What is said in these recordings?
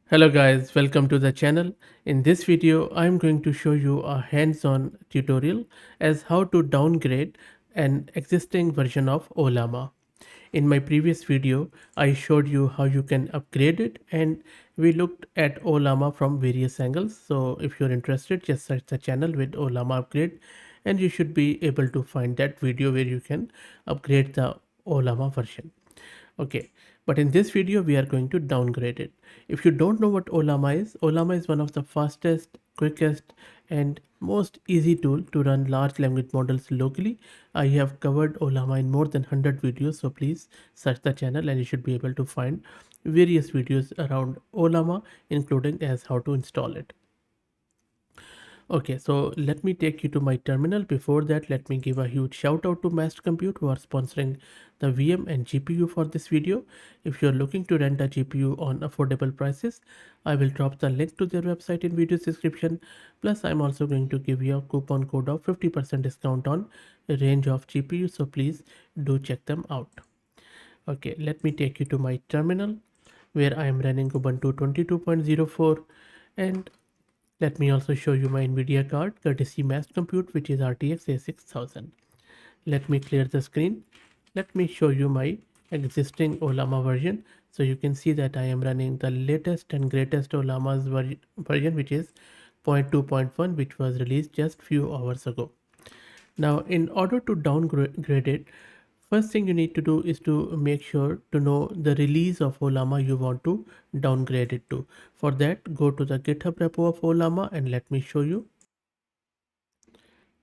Hello guys, welcome to the channel. In this video, I'm going to show you a hands-on tutorial as how to downgrade an existing version of Ollama. In my previous video, I showed you how you can upgrade it and we looked at Ollama from various angles. So if you're interested, just search the channel with Ollama upgrade and you should be able to find that video where you can upgrade the Ollama version. Okay, but in this video we are going to downgrade it. If you don't know what Ollama is one of the fastest, quickest and most easy tool to run large language models locally. I have covered Ollama in more than 100 videos, so please search the channel and you should be able to find various videos around Ollama, including as how to install it. Okay, so let me take you to my terminal. Before that, let me give a huge shout out to Master Compute who are sponsoring the VM and GPU for this video. If you're looking to rent a GPU on affordable prices, I will drop the link to their website in video description. Plus, I'm also going to give you a coupon code of 50% discount on a range of GPU. So please do check them out. Okay, let me take you to my terminal where I am running Ubuntu 22.04 and let me also show you my NVIDIA card courtesy Mass Compute, which is RTX A6000. Let me clear the screen. Let me show you my existing Ollama version. So you can see that I am running the latest and greatest Ollama's version, which is 0.2.1, which was released just few hours ago. Now, in order to downgrade it, first thing you need to do is to make sure to know the release of Ollama you want to downgrade it to. For that, go to the GitHub repo of Ollama and let me show you.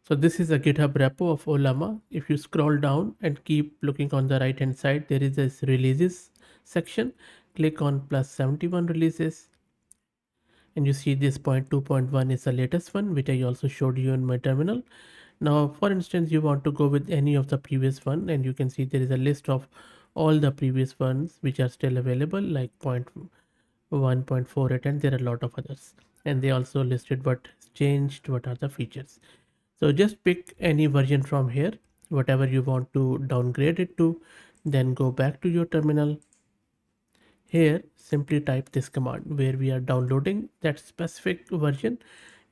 So this is a GitHub repo of Ollama. If you scroll down and keep looking on the right hand side, there is this releases section. Click on plus 71 releases and you see this 0.2.1 is the latest one, which I also showed you in my terminal. Now, for instance, you want to go with any of the previous one and you can see there is a list of all the previous ones which are still available, like 0.1, 0.48, and there are a lot of others. And they also listed what changed, what are the features. So just pick any version from here, whatever you want to downgrade it to, then go back to your terminal. Here, simply type this command where we are downloading that specific version.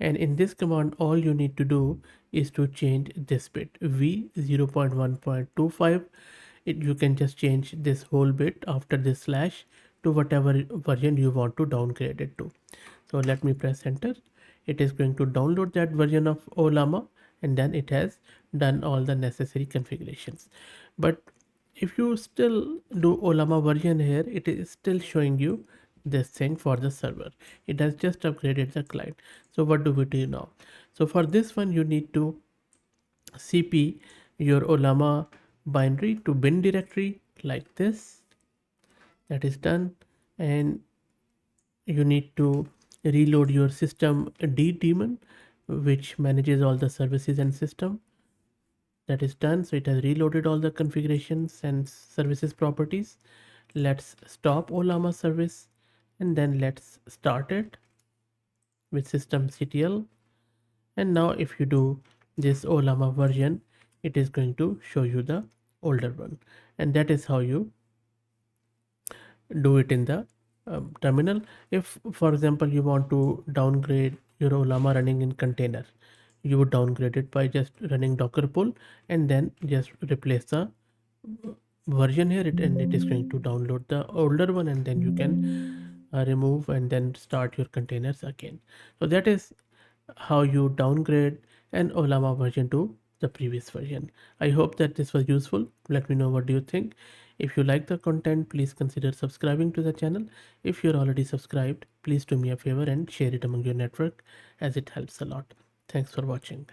And in this command, all you need to do is to change this bit v 0.1.25. You can just change this whole bit after this slash to whatever version you want to downgrade it to. So let me press enter. It is going to download that version of Ollama and then it has done all the necessary configurations. But if you still do Ollama version here, it is still showing you this thing for the server. It has just upgraded the client. So what do we do now? So for this one, you need to cp your Ollama binary to bin directory like this. That is done. And you need to reload your system D daemon, which manages all the services and system. That is done. So it has reloaded all the configurations and services properties. Let's stop Ollama service and then let's start it with systemctl. And now if you do this Ollama version, it is going to show you the older one. And that is how you do it in the terminal. If for example you want to downgrade your Ollama running in container, you would downgrade it by just running docker pull and then just replace the version here and it is going to download the older one and then you can remove and then start your containers again. So that is how you downgrade an Ollama version to the previous version. I hope that this was useful. Let me know what do you think. If you like the content, please consider subscribing to the channel. If you're already subscribed, please do me a favor and share it among your network as it helps a lot. Thanks for watching.